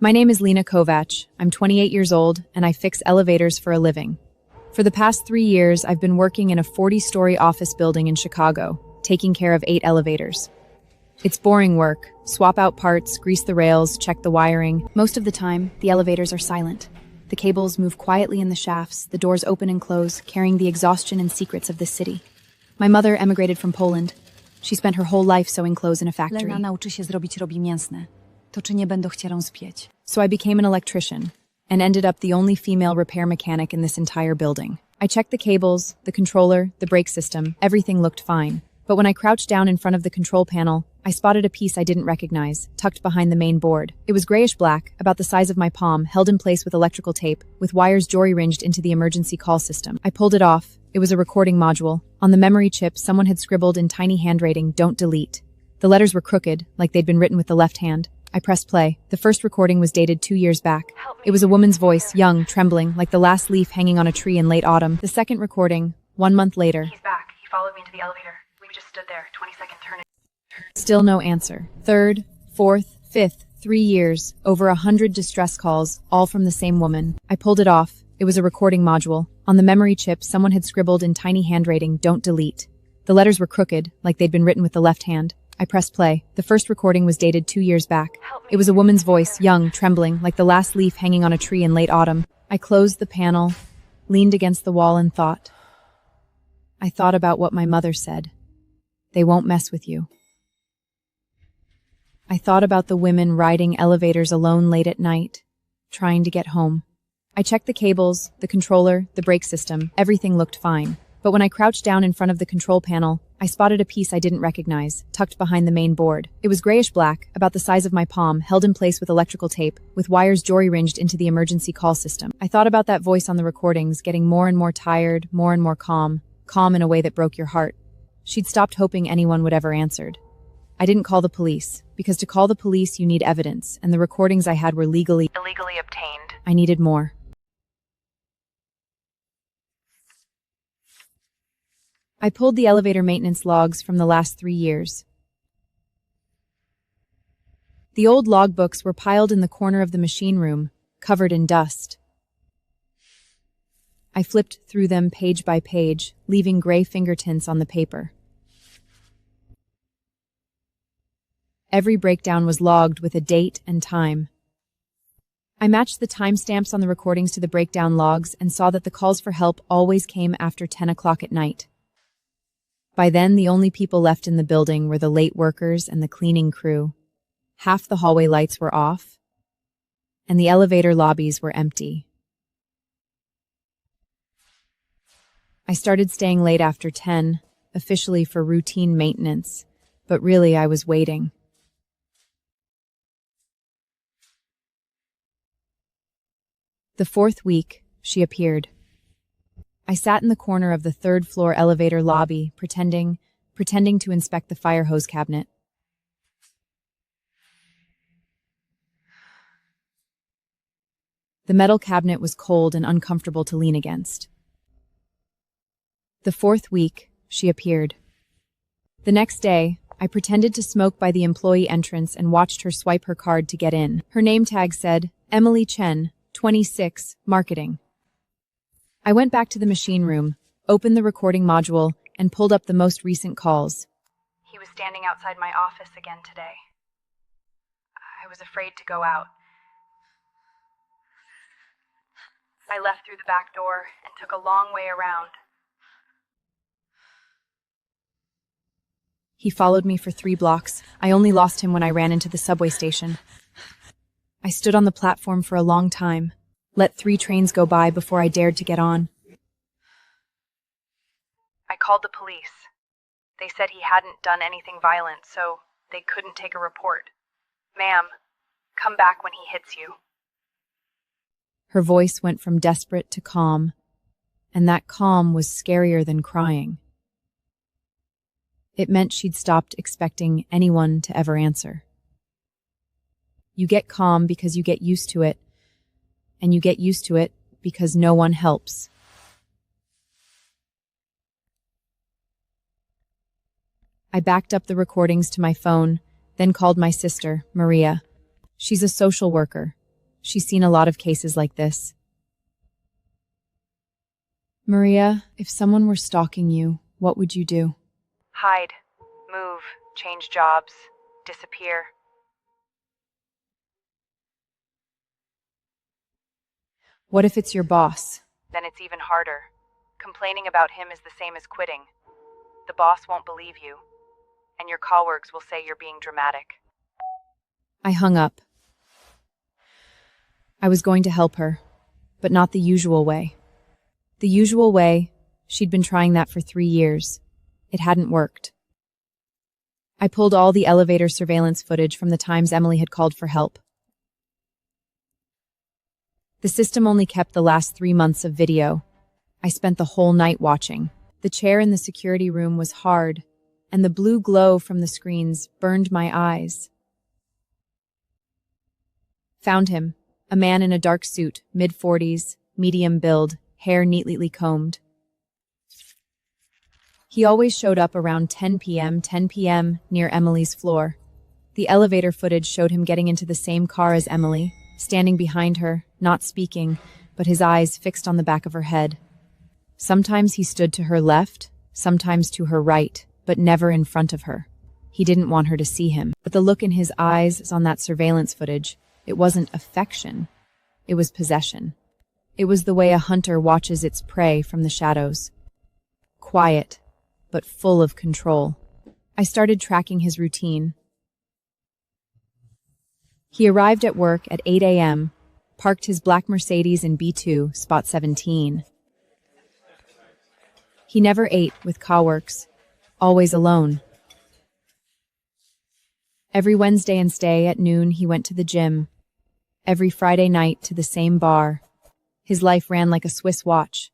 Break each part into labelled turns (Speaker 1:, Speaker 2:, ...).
Speaker 1: My name is Lina. I'm 28 years old, and I fix elevators for a living. For the past 3 years, I've been working in a 40-story office building in Chicago, taking care of 8 elevators. It's boring work. Swap out parts, grease the rails, check the wiring.
Speaker 2: Most of the time, the elevators are silent. The cables move quietly in the shafts, the doors open and close, carrying the exhaustion and secrets of this city. My mother emigrated from Poland. She spent her whole life sewing clothes in a factory.
Speaker 3: Lena nauczy się zrobić robi mięsne. To czy nie będą chcielą spieć?
Speaker 1: So I became an electrician, and ended up the only female repair mechanic in this entire building. I checked the cables, the controller, the brake system, everything looked fine. But when I crouched down in front of the control panel, I spotted a piece I didn't recognize, tucked behind the main board. It was grayish-black, about the size of my palm, held in place with electrical tape, with wires jury-ringed into the emergency call system. I pulled it off. It was a recording module. On the memory chip, someone had scribbled in tiny handwriting, "Don't delete." The letters were crooked, like they'd been written with the left hand. I pressed play. The first recording was dated 2 years back. It was a woman's voice, young, trembling, like the last leaf hanging on a tree in late autumn. The second recording, 1 month later.
Speaker 4: He's back. He followed me into the elevator. We just stood there, 20-second turn.
Speaker 1: Still no answer. Third, fourth, fifth, 3 years, over 100 distress calls, all from the same woman. I pulled it off. It was a recording module. On the memory chip, someone had scribbled in tiny handwriting, "Don't delete." The letters were crooked, like they'd been written with the left hand. I pressed play. The first recording was dated 2 years back. It was a woman's voice, young, trembling, like the last leaf hanging on a tree in late autumn. I closed the panel, leaned against the wall and thought. I thought about what my mother said. They won't mess with you. I thought about the women riding elevators alone late at night, trying to get home. I checked the cables, the controller, the brake system. Everything looked fine. But when I crouched down in front of the control panel, I spotted a piece I didn't recognize, tucked behind the main board. It was grayish-black, about the size of my palm, held in place with electrical tape, with wires jury-ringed into the emergency call system. I thought about that voice on the recordings, getting more and more tired, more and more calm in a way that broke your heart. She'd stopped hoping anyone would ever answer. I didn't call the police, because to call the police you need evidence, and the recordings I had were illegally
Speaker 4: obtained.
Speaker 1: I needed more. I pulled the elevator maintenance logs from the last 3 years. The old logbooks were piled in the corner of the machine room, covered in dust. I flipped through them page by page, leaving gray fingerprints on the paper. Every breakdown was logged with a date and time. I matched the timestamps on the recordings to the breakdown logs and saw that the calls for help always came after 10 o'clock at night. By then, the only people left in the building were the late workers and the cleaning crew. Half the hallway lights were off, and the elevator lobbies were empty. I started staying late after 10, officially for routine maintenance, but really I was waiting. The 4th week, she appeared. I sat in the corner of the 3rd floor elevator lobby, pretending to inspect the fire hose cabinet. The metal cabinet was cold and uncomfortable to lean against. The 4th week, she appeared. The next day, I pretended to smoke by the employee entrance and watched her swipe her card to get in. Her name tag said, Emily Chen, 26, Marketing. I went back to the machine room, opened the recording module, and pulled up the most recent calls.
Speaker 4: He was standing outside my office again today. I was afraid to go out. I left through the back door and took a long way around.
Speaker 1: He followed me for 3 blocks. I only lost him when I ran into the subway station. I stood on the platform for a long time, let 3 trains go by before I dared to get on.
Speaker 4: I called the police. They said he hadn't done anything violent, so they couldn't take a report. Ma'am, come back when he hits you.
Speaker 1: Her voice went from desperate to calm, and that calm was scarier than crying. It meant she'd stopped expecting anyone to ever answer. You get calm because you get used to it, and you get used to it because no one helps. I backed up the recordings to my phone, then called my sister, Maria. She's a social worker, She's seen a lot of cases like this. Maria, if someone were stalking you, what would you do?
Speaker 4: Hide, move, change jobs, disappear.
Speaker 1: What if it's your boss?
Speaker 4: Then it's even harder. Complaining about him is the same as quitting. The boss won't believe you, and your coworkers will say you're being dramatic.
Speaker 1: I hung up. I was going to help her, but not the usual way. The usual way, she'd been trying that for 3 years. It hadn't worked. I pulled all the elevator surveillance footage from the times Emily had called for help. The system only kept the last 3 months of video. I spent the whole night watching. The chair in the security room was hard, and the blue glow from the screens burned my eyes. Found him, a man in a dark suit, mid-40s, medium build, hair neatly combed. He always showed up around 10 p.m. near Emily's floor. The elevator footage showed him getting into the same car as Emily, standing behind her, not speaking, but his eyes fixed on the back of her head. Sometimes he stood to her left, sometimes to her right, but never in front of her. He didn't want her to see him. But the look in his eyes on that surveillance footage, it wasn't affection. It was possession. It was the way a hunter watches its prey from the shadows. Quiet, but full of control. I started tracking his routine. He arrived at work at 8 a.m., parked his black Mercedes in B2, spot 17. He never ate with coworkers, always alone. Every Wednesday and stay at noon he went to the gym. Every Friday night to the same bar. His life ran like a Swiss watch,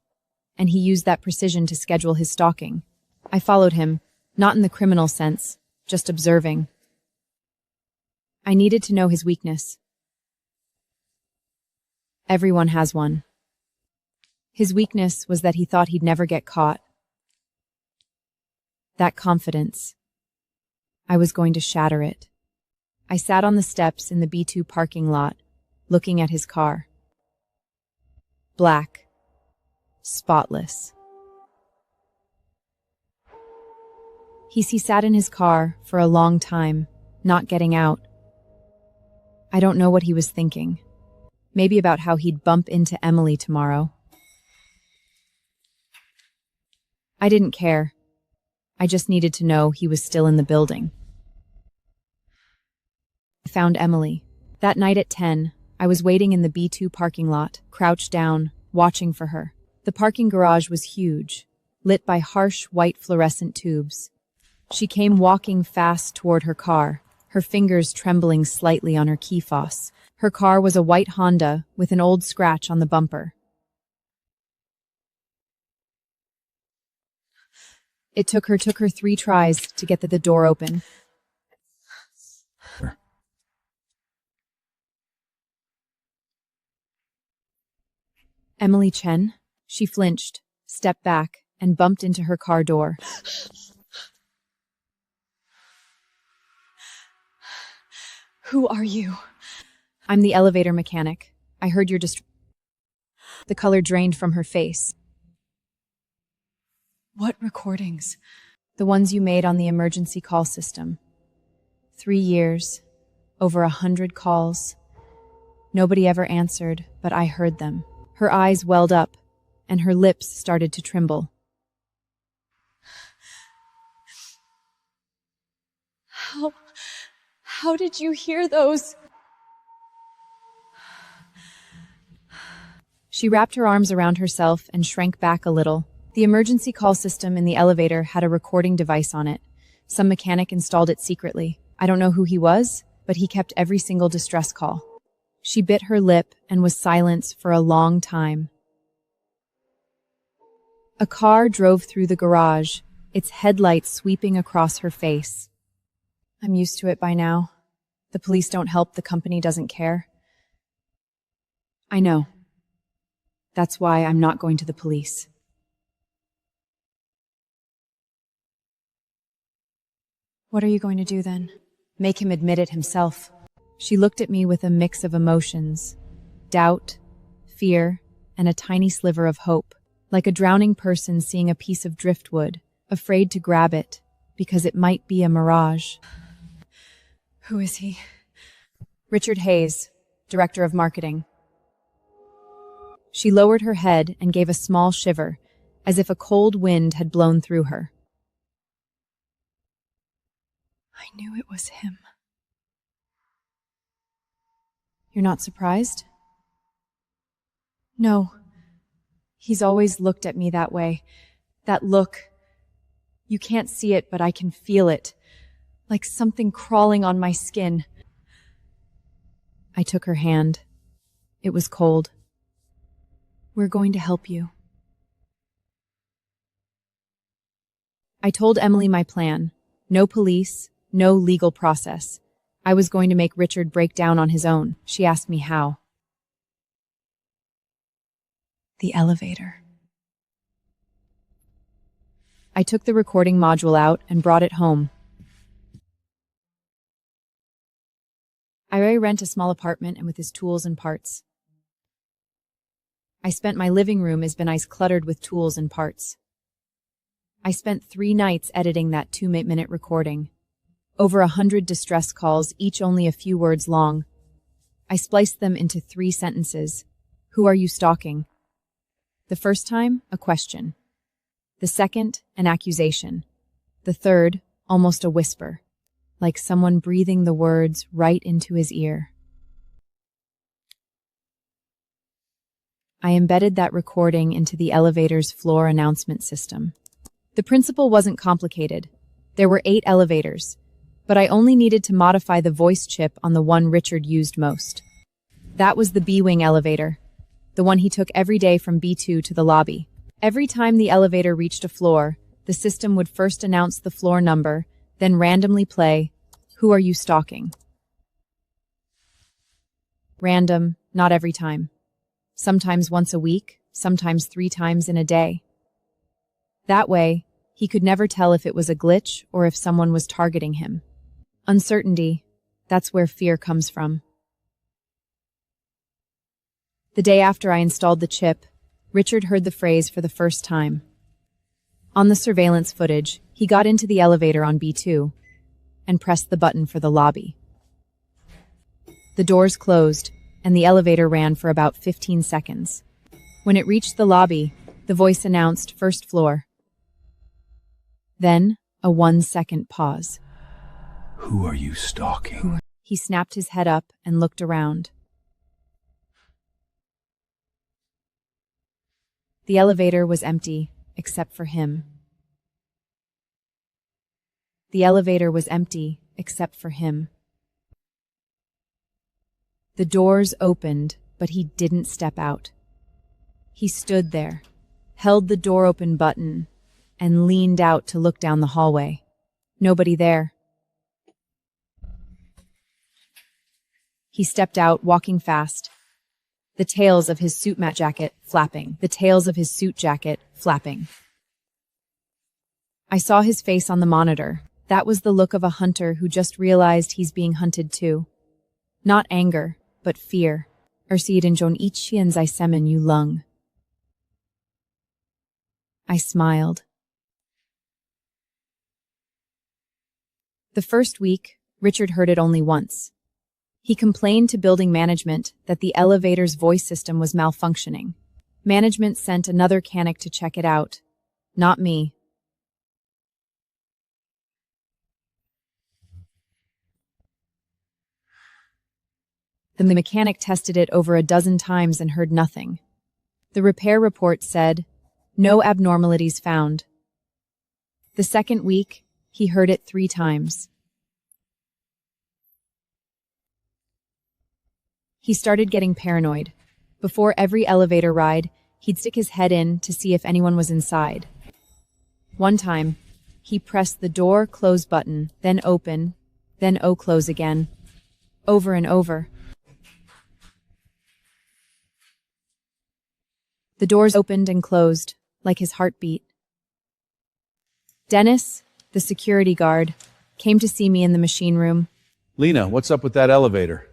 Speaker 1: and he used that precision to schedule his stalking. I followed him, not in the criminal sense, just observing. I needed to know his weakness. Everyone has one. His weakness was that he thought he'd never get caught. That confidence. I was going to shatter it. I sat on the steps in the B2 parking lot, looking at his car. Black. Spotless. He sat in his car for a long time, not getting out. I don't know what he was thinking. Maybe about how he'd bump into Emily tomorrow. I didn't care. I just needed to know he was still in the building. I found Emily. That night at 10, I was waiting in the B2 parking lot, crouched down, watching for her. The parking garage was huge, lit by harsh white fluorescent tubes. She came walking fast toward her car, her fingers trembling slightly on her key fob. Her car was a white Honda with an old scratch on the bumper. It took her 3 tries to get the door open. Emily Chen? She flinched, stepped back, and bumped into her car door.
Speaker 2: Who are you?
Speaker 1: I'm the elevator mechanic. I heard your The color drained from her face.
Speaker 2: What recordings?
Speaker 1: The ones you made on the emergency call system. 3 years, over 100 calls. Nobody ever answered, but I heard them. Her eyes welled up, and her lips started to tremble.
Speaker 2: How did you hear those?
Speaker 1: She wrapped her arms around herself and shrank back a little. The emergency call system in the elevator had a recording device on it. Some mechanic installed it secretly. I don't know who he was, but he kept every single distress call. She bit her lip and was silent for a long time. A car drove through the garage, its headlights sweeping across her face. I'm used to it by now. The police don't help, the company doesn't care. I know. That's why I'm not going to the police. What are you going to do then? Make him admit it himself. She looked at me with a mix of emotions. doubt, fear, and a tiny sliver of hope, like a drowning person seeing a piece of driftwood, afraid to grab it, because it might be a mirage.
Speaker 3: Who is he?
Speaker 1: Richard Hayes, Director of Marketing. She lowered her head and gave a small shiver, as if a cold wind had blown through her.
Speaker 3: I knew it was him.
Speaker 1: You're not surprised? No. He's always looked at me that way. That look. You can't see it, but I can feel it. Like something crawling on my skin. I took her hand. It was cold. We're going to help you. I told Emily my plan. No police, no legal process. I was going to make Richard break down on his own. She asked me how.
Speaker 3: The elevator.
Speaker 1: I took the recording module out and brought it home. I rent a small apartment and with his tools and parts. I spent my living room has been ice cluttered with tools and parts. I spent 3 nights editing that 2-minute recording. Over 100 distress calls, each only a few words long. I spliced them into 3 sentences. Who are you stalking? The first time, a question. The second, an accusation. The third, almost a whisper, like someone breathing the words right into his ear. I embedded that recording into the elevator's floor announcement system. The principle wasn't complicated. There were 8 elevators, but I only needed to modify the voice chip on the one Richard used most. That was the B-wing elevator, the one he took every day from B2 to the lobby. Every time the elevator reached a floor, the system would first announce the floor number, then randomly play, "Who are you stalking?" Random, not every time. Sometimes once a week, sometimes 3 times in a day. That way, he could never tell if it was a glitch or if someone was targeting him. Uncertainty, that's where fear comes from. The day after I installed the chip, Richard heard the phrase for the first time. On the surveillance footage, he got into the elevator on B2 and pressed the button for the lobby. The doors closed, and the elevator ran for about 15 seconds. When it reached the lobby, the voice announced first floor. Then, a 1-second pause.
Speaker 5: Who are you stalking?
Speaker 1: He snapped his head up and looked around. The elevator was empty, except for him. The elevator was empty, except for him. The doors opened, but he didn't step out. He stood there, held the door open button, and leaned out to look down the hallway. Nobody there. He stepped out, walking fast. The tails of his suit jacket flapping. The tails of his suit jacket flapping. I saw his face on the monitor. That was the look of a hunter who just realized he's being hunted too. Not anger, but fear. Ersieden jon ichien zij semen you lung. I smiled. The first week, Richard heard it only once. He complained to building management that the elevator's voice system was malfunctioning. Management sent another mechanic to check it out. Not me. The mechanic tested it over a dozen times and heard nothing. The repair report said, "No abnormalities found." The second week, he heard it 3 times. He started getting paranoid. Before every elevator ride, he'd stick his head in to see if anyone was inside. One time, he pressed the door close button, then open, then close again, over and over. The doors opened and closed, like his heartbeat. Dennis, the security guard, came to see me in the machine room.
Speaker 5: Lina, what's up with that elevator?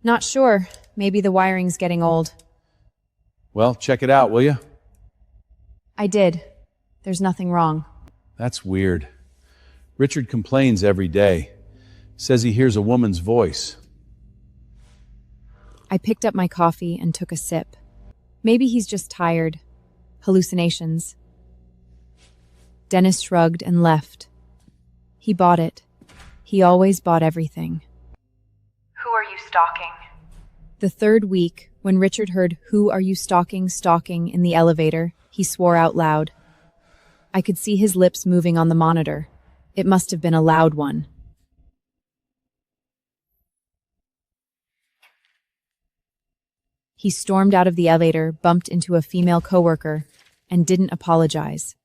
Speaker 1: Not sure. Maybe the wiring's getting old.
Speaker 5: Well, check it out, will you?
Speaker 1: I did. There's nothing wrong.
Speaker 5: That's weird. Richard complains every day. Says he hears a woman's voice.
Speaker 1: I picked up my coffee and took a sip. Maybe he's just tired. Hallucinations. Dennis shrugged and left. He bought it. He always bought everything.
Speaker 4: Who are you stalking?
Speaker 1: The third week, when Richard heard, "Who are you stalking, stalking," in the elevator, he swore out loud. I could see his lips moving on the monitor. It must have been a loud one. He stormed out of the elevator, bumped into a female coworker, and didn't apologize.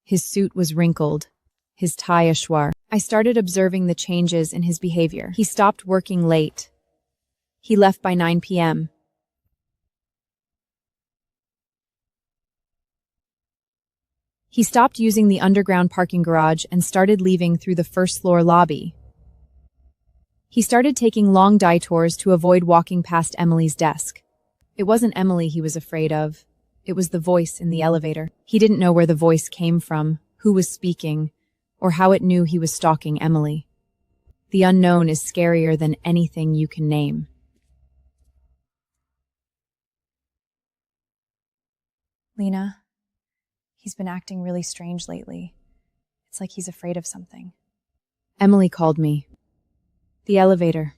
Speaker 1: His suit was wrinkled, his tie ashwar. I started observing the changes in his behavior. He stopped working late. He left by 9 p.m. He stopped using the underground parking garage and started leaving through the first-floor lobby. He started taking long detours to avoid walking past Emily's desk. It wasn't Emily he was afraid of. It was the voice in the elevator. He didn't know where the voice came from, who was speaking, or how it knew he was stalking Emily. The unknown is scarier than anything you can name.
Speaker 2: Lina, he's been acting really strange lately. It's like he's afraid of something.
Speaker 1: Emily called me. The elevator.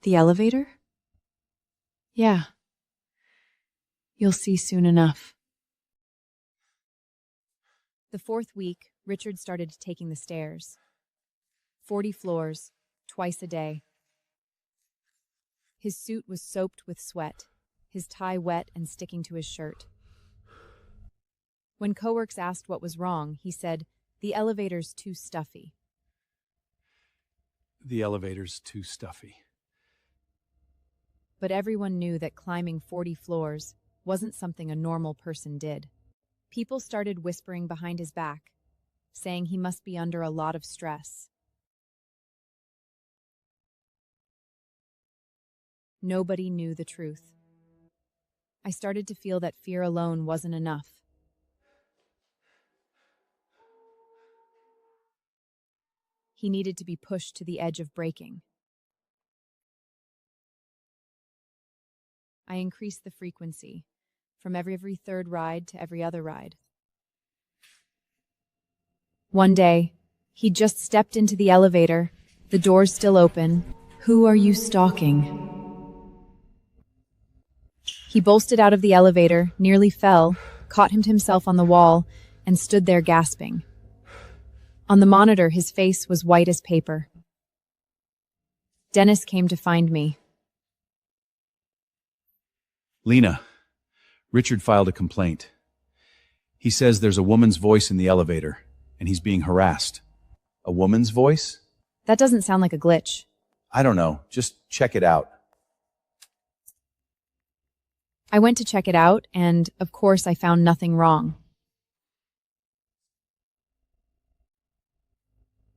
Speaker 1: The elevator? Yeah. You'll see soon enough. The fourth week, Richard started taking the stairs. 40 floors, twice a day. His suit was soaked with sweat, his tie wet and sticking to his shirt. When coworkers asked what was wrong, he said, "The elevator's too stuffy."
Speaker 5: The elevator's too stuffy.
Speaker 1: But everyone knew that climbing 40 floors wasn't something a normal person did. People started whispering behind his back, saying he must be under a lot of stress. Nobody knew the truth. I started to feel that fear alone wasn't enough. He needed to be pushed to the edge of breaking. I increased the frequency, from every third ride to every other ride. One day, he just stepped into the elevator, the doors still open. "Who are you stalking?" He bolted out of the elevator, nearly fell, caught himself on the wall, and stood there gasping. On the monitor, his face was white as paper. Dennis came to find me.
Speaker 5: Lina, Richard filed a complaint. He says there's a woman's voice in the elevator, and he's being harassed. A woman's voice?
Speaker 1: That doesn't sound like a glitch.
Speaker 5: I don't know. Just check it out.
Speaker 1: I went to check it out, and, of course, I found nothing wrong.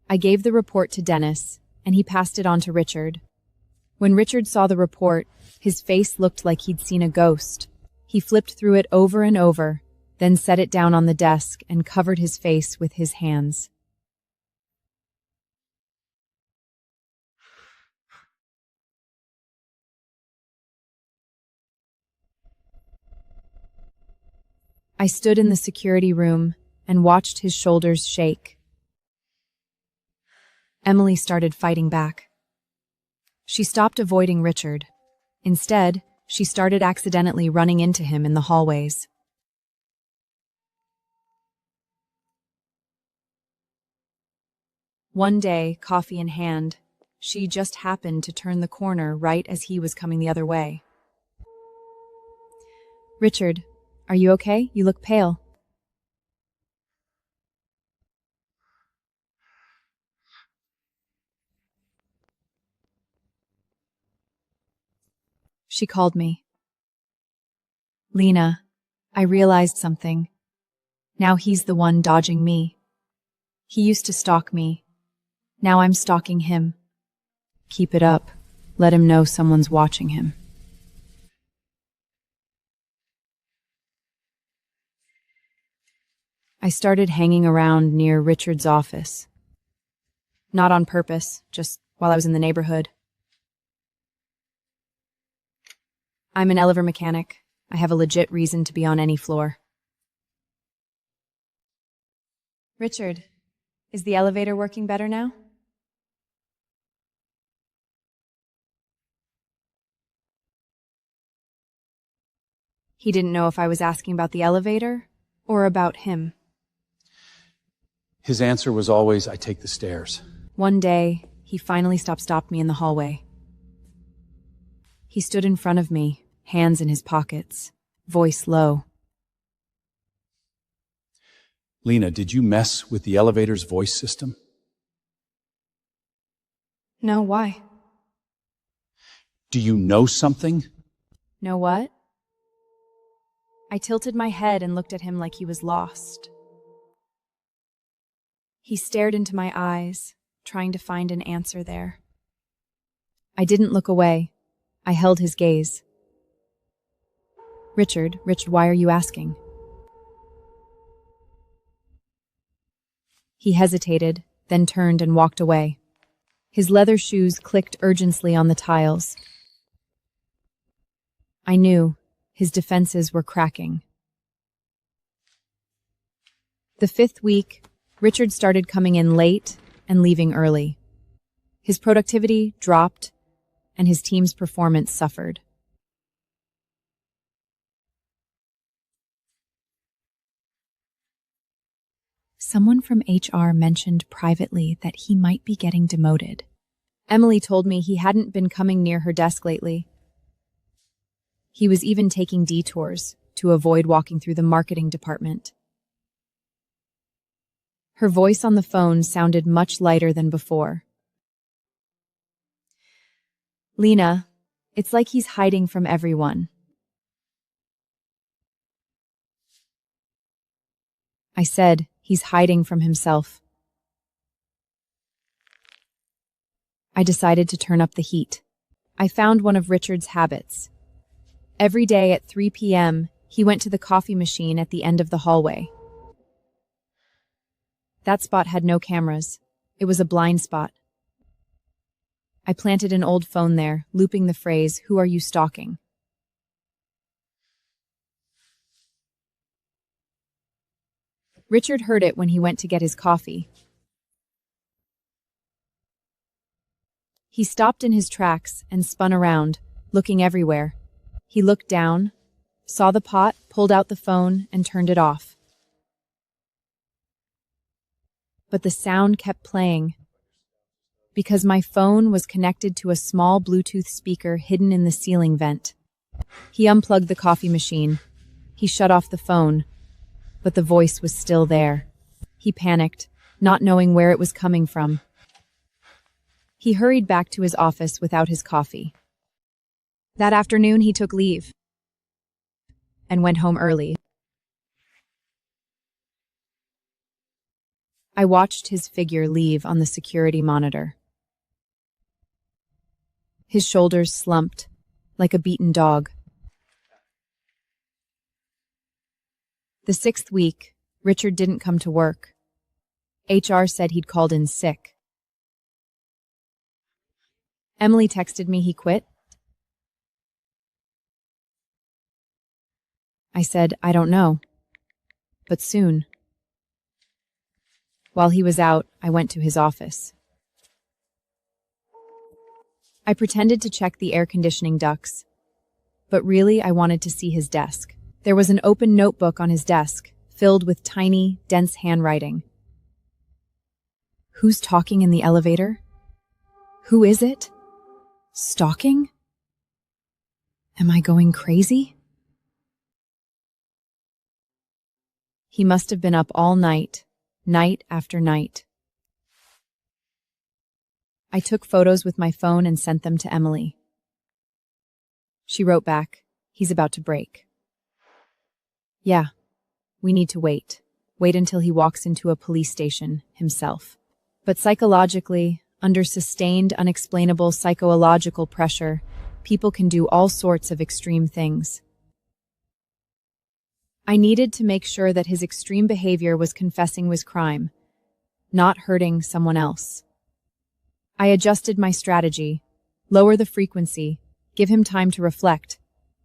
Speaker 1: I gave the report to Dennis, and he passed it on to Richard. When Richard saw the report, his face looked like he'd seen a ghost. He flipped through it over and over, then set it down on the desk and covered his face with his hands. I stood in the security room and watched his shoulders shake. Emily started fighting back. She stopped avoiding Richard. Instead, she started accidentally running into him in the hallways. One day, coffee in hand, she just happened to turn the corner right as he was coming the other way. "Richard, are you okay? You look pale." She called me. "Lina, I realized something. Now he's the one dodging me. He used to stalk me.
Speaker 2: Now I'm stalking him. Keep it up. Let him know someone's watching him. I started hanging around near Richard's office. Not on purpose, just while I was in the neighborhood. I'm an elevator mechanic. I have a legit reason to be on any floor. Richard, is the elevator working better now? He didn't know if I was asking about the elevator or about him.
Speaker 5: His answer was always, I take the stairs.
Speaker 2: One day, he finally stopped me in the hallway. He stood in front of me, hands in his pockets, voice low.
Speaker 5: Lina, did you mess with the elevator's voice system?
Speaker 2: No, why?
Speaker 5: Do you know something?
Speaker 2: Know what? I tilted my head and looked at him like he was lost. He stared into my eyes, trying to find an answer there. I didn't look away. I held his gaze. Richard, why are you asking? He hesitated, then turned and walked away. His leather shoes clicked urgently on the tiles. I knew his defenses were cracking. The 5th week, Richard started coming in late and leaving early. His productivity dropped, and his team's performance suffered. Someone from HR mentioned privately that he might be getting demoted. Emily told me he hadn't been coming near her desk lately. He was even taking detours to avoid walking through the marketing department. Her voice on the phone sounded much lighter than before. Lina, it's like he's hiding from everyone. I said, he's hiding from himself. I decided to turn up the heat. I found one of Richard's habits. Every day at 3 p.m., he went to the coffee machine at the end of the hallway. That spot had no cameras. It was a blind spot. I planted an old phone there, looping the phrase, "Who are you stalking?" Richard heard it when he went to get his coffee. He stopped in his tracks and spun around, looking everywhere. He looked down, saw the pot, pulled out the phone, and turned it off. But the sound kept playing, because my phone was connected to a small Bluetooth speaker hidden in the ceiling vent. He unplugged the coffee machine. He shut off the phone, but the voice was still there. He panicked, not knowing where it was coming from. He hurried back to his office without his coffee. That afternoon, he took leave and went home early. I watched his figure leave on the security monitor. His shoulders slumped, like a beaten dog. The 6th week, Richard didn't come to work. HR said he'd called in sick. Emily texted me he quit. I said, I don't know, but soon. While he was out, I went to his office. I pretended to check the air conditioning ducts, but really I wanted to see his desk. There was an open notebook on his desk, filled with tiny, dense handwriting. Who's talking in the elevator? Who is it? Stalking? Am I going crazy? He must have been up all night, night after night. I took photos with my phone and sent them to Emily. She wrote back, he's about to break. Yeah, we need to wait. Wait until he walks into a police station himself.
Speaker 1: But psychologically, under sustained, unexplainable psychological pressure, people can do all sorts of extreme things. I needed to make sure that his extreme behavior was confessing his crime, not hurting someone else. I adjusted my strategy, lower the frequency, give him time to reflect,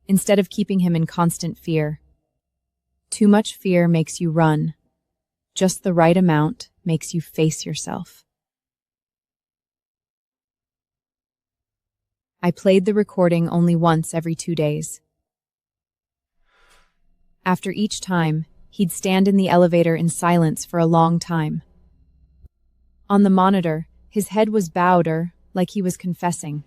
Speaker 1: instead of keeping him in constant fear. Too much fear makes you run. Just the right amount makes you face yourself. I played the recording only once every 2 days. After each time, he'd stand in the elevator in silence for a long time. On the monitor, his head was bowed like he was confessing.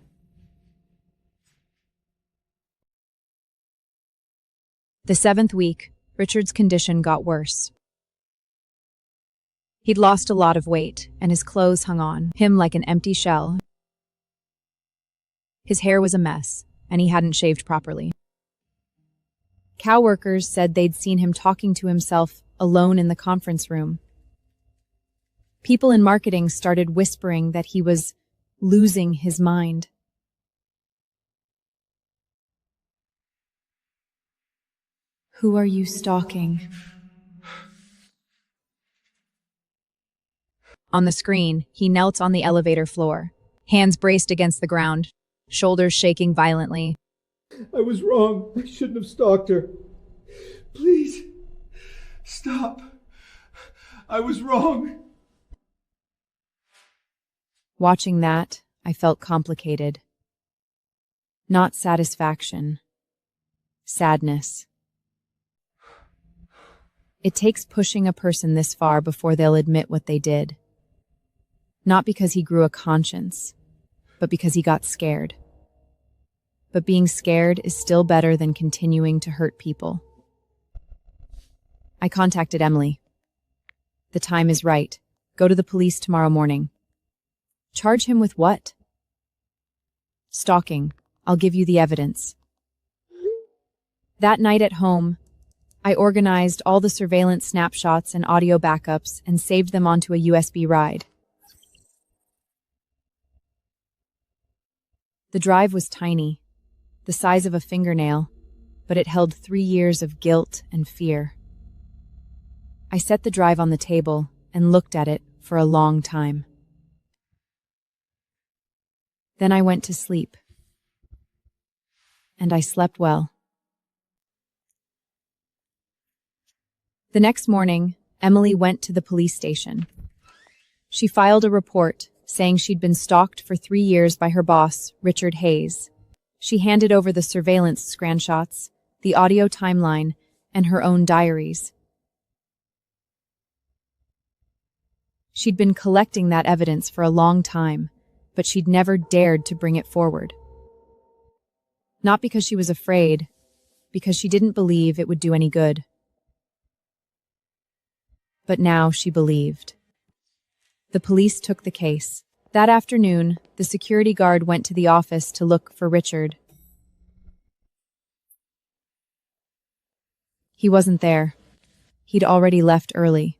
Speaker 1: The 7th week, Richard's condition got worse. He'd lost a lot of weight, and his clothes hung on him like an empty shell. His hair was a mess, and he hadn't shaved properly. Coworkers said they'd seen him talking to himself alone in the conference room. People in marketing started whispering that he was losing his mind. Who are you stalking? On the screen, he knelt on the elevator floor, hands braced against the ground, shoulders shaking violently.
Speaker 6: I was wrong. I shouldn't have stalked her. Please, stop. I was wrong.
Speaker 1: Watching that, I felt complicated. Not satisfaction. Sadness. It takes pushing a person this far before they'll admit what they did. Not because he grew a conscience, but because he got scared. But being scared is still better than continuing to hurt people. I contacted Emily. The time is right. Go to the police tomorrow morning. Charge him with what? Stalking. I'll give you the evidence. That night at home, I organized all the surveillance snapshots and audio backups and saved them onto a USB ride. The drive was tiny, the size of a fingernail, but it held 3 years of guilt and fear. I set the drive on the table and looked at it for a long time. Then I went to sleep. And I slept well. The next morning, Emily went to the police station. She filed a report saying she'd been stalked for 3 years by her boss, Richard Hayes. She handed over the surveillance screenshots, the audio timeline, and her own diaries. She'd been collecting that evidence for a long time, but she'd never dared to bring it forward. Not because she was afraid, because she didn't believe it would do any good. But now she believed. The police took the case. That afternoon, the security guard went to the office to look for Richard. He wasn't there. He'd already left early.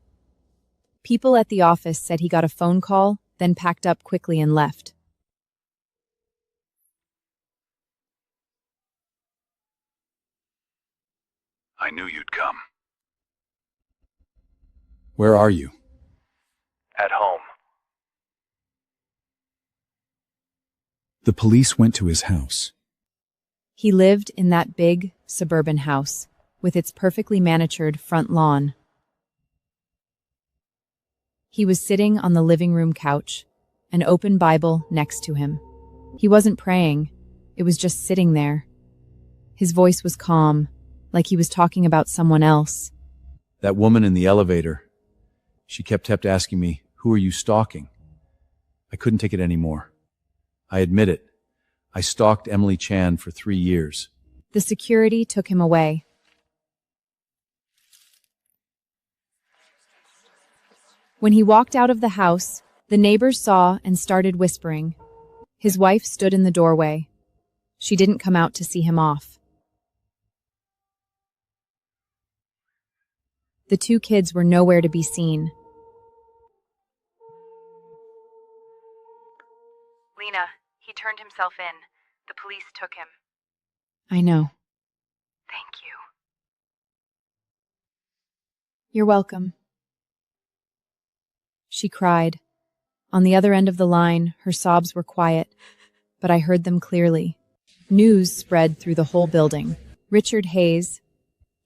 Speaker 1: People at the office said he got a phone call, then packed up quickly and left.
Speaker 5: I knew you'd come. Where are you?
Speaker 7: At home.
Speaker 5: The police went to his house.
Speaker 1: He lived in that big, suburban house, with its perfectly manicured front lawn. He was sitting on the living room couch, an open Bible next to him. He wasn't praying, it was just sitting there. His voice was calm, like he was talking about someone else.
Speaker 5: That woman in the elevator. She kept asking me, "Who are you stalking?" I couldn't take it anymore. I admit it. I stalked Emily Chan for 3 years.
Speaker 1: The security took him away. When he walked out of the house, the neighbors saw and started whispering. His wife stood in the doorway. She didn't come out to see him off. The 2 kids were nowhere to be seen.
Speaker 4: Lina, he turned himself in. The police took him.
Speaker 2: I know.
Speaker 4: Thank you.
Speaker 2: You're welcome. She cried. On the other end of the line, her sobs were quiet, but I heard them clearly. News spread through the whole building. Richard Hayes,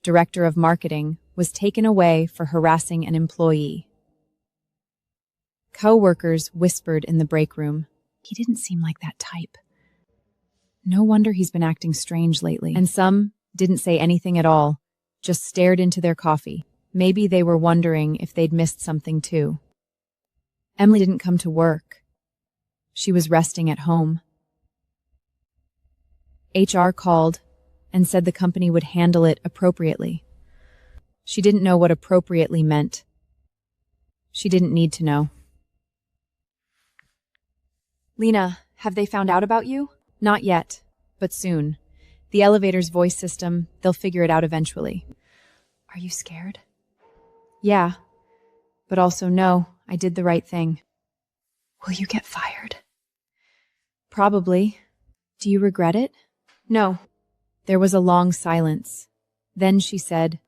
Speaker 2: director of marketing, was taken away for harassing an employee. Coworkers whispered in the break room. He didn't seem like that type. No wonder he's been acting strange lately. And some didn't say anything at all, just stared into their coffee. Maybe they were wondering if they'd missed something too. Emily didn't come to work. She was resting at home. HR called and said the company would handle it appropriately. She didn't know what appropriately meant. She didn't need to know. Lina, have they found out about you? Not yet, but soon. The elevator's voice system, they'll figure it out eventually.
Speaker 3: Are you scared?
Speaker 2: Yeah, but also no, I did the right thing.
Speaker 3: Will you get fired?
Speaker 2: Probably. Do you regret it? No. There was a long silence. Then she said,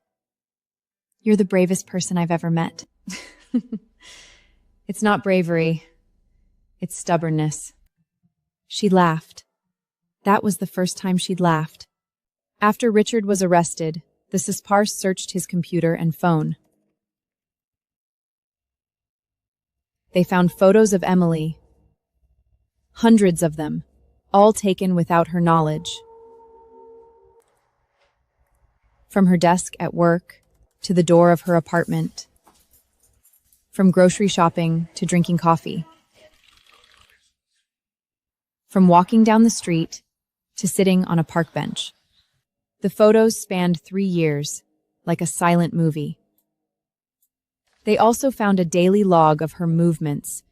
Speaker 2: "You're the bravest person I've ever met." It's not bravery. It's stubbornness. She laughed. That was the first time she'd laughed. After Richard was arrested, the SafeSpace searched his computer and phone. They found photos of Emily. Hundreds of them, all taken without her knowledge. From her desk at work to the door of her apartment. From grocery shopping to drinking coffee. From walking down the street to sitting on a park bench. The photos spanned 3 years, like a silent movie. They also found a daily log of her movements,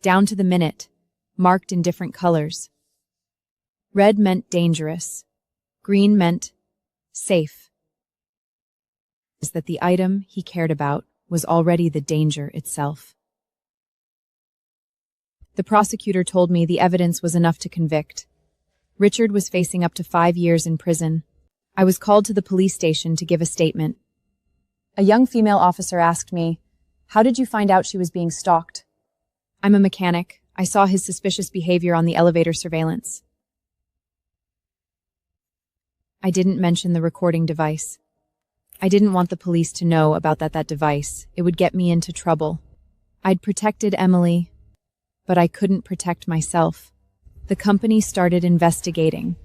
Speaker 2: down to the minute, marked in different colors. Red meant dangerous. Green meant safe. Is that the item he cared about was already the danger itself. The prosecutor told me the evidence was enough to convict. Richard was facing up to 5 years in prison. I was called to the police station to give a statement. A young female officer asked me, "How did you find out she was being stalked?" "I'm a mechanic. I saw his suspicious behavior on the elevator surveillance." I didn't mention the recording device. I didn't want the police to know about that device. It would get me into trouble. I'd protected Emily, but I couldn't protect myself. The company started investigating.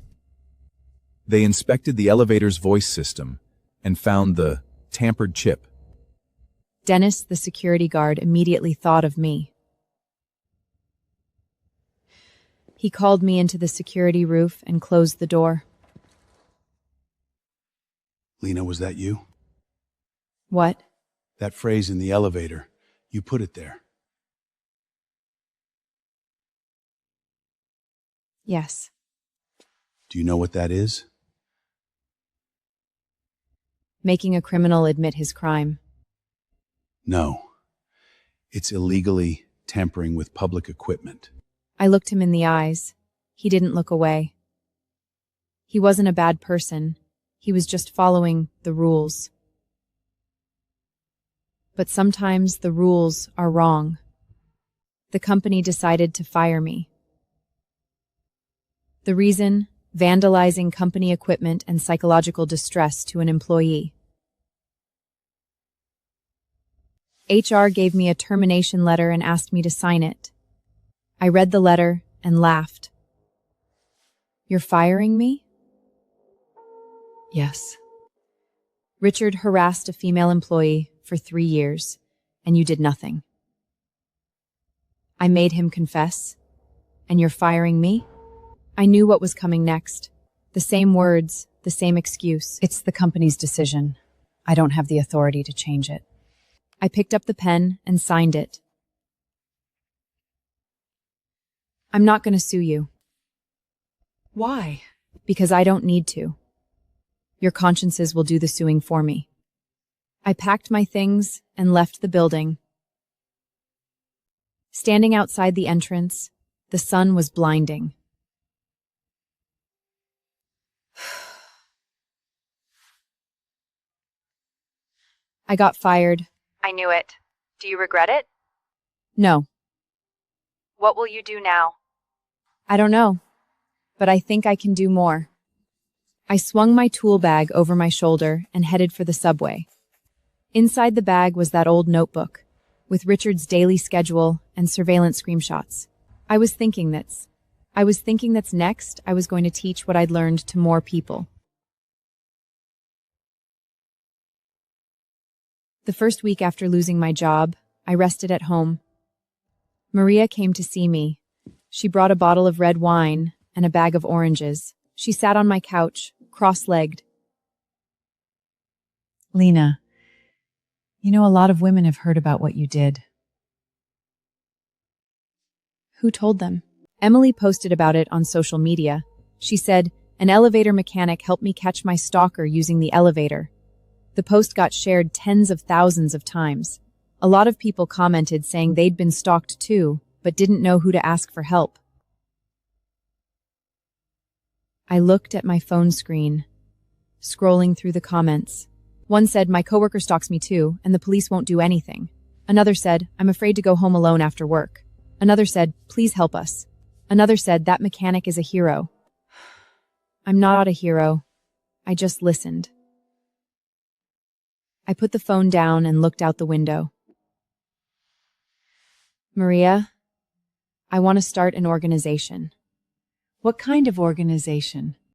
Speaker 5: They inspected the elevator's voice system and found the tampered chip.
Speaker 2: Dennis, the security guard, immediately thought of me. He called me into the security roof and closed the door.
Speaker 6: Lina, was that you?
Speaker 2: What?
Speaker 6: That phrase in the elevator. You put it there.
Speaker 2: Yes.
Speaker 6: Do you know what that is?
Speaker 2: Making a criminal admit his crime.
Speaker 6: No. It's illegally tampering with public equipment.
Speaker 2: I looked him in the eyes. He didn't look away. He wasn't a bad person. He was just following the rules. But sometimes the rules are wrong. The company decided to fire me. The reason? Vandalizing company equipment and psychological distress to an employee. HR gave me a termination letter and asked me to sign it. I read the letter and laughed. "You're firing me?"
Speaker 3: Yes.
Speaker 2: Richard harassed a female employee for 3 years, and you did nothing. I made him confess, and you're firing me? I knew what was coming next. The same words, the same excuse.
Speaker 3: It's the company's decision. I don't have the authority to change it.
Speaker 2: I picked up the pen and signed it. I'm not going to sue you.
Speaker 3: Why?
Speaker 2: Because I don't need to. Your consciences will do the suing for me. I packed my things and left the building. Standing outside the entrance,
Speaker 1: The sun was blinding. I got fired.
Speaker 4: I knew it. Do you regret it?
Speaker 1: No,
Speaker 4: What will you do now?
Speaker 1: I don't know, but I think I can do more. I swung my tool bag over my shoulder and headed for the subway. Inside the bag was that old notebook, with Richard's daily schedule and surveillance screenshots. I was thinking that's next I was going to teach what I'd learned to more people. The first week after losing my job, I rested at home. Maria came to see me. She brought a bottle of red wine and a bag of oranges. She sat on my couch, cross-legged.
Speaker 3: Lina, you know, a lot of women have heard about what you did.
Speaker 1: Who told them? Emily posted about it on social media. She said, "An elevator mechanic helped me catch my stalker using the elevator." The post got shared tens of thousands of times. A lot of people commented saying they'd been stalked too, but didn't know who to ask for help. I looked at my phone screen, scrolling through the comments. One said, "My coworker stalks me too, and the police won't do anything." Another said, "I'm afraid to go home alone after work." Another said, "Please help us." Another said, "That mechanic is a hero." I'm not a hero. I just listened. I put the phone down and looked out the window. Maria, I want to start an organization.
Speaker 3: What kind of organization?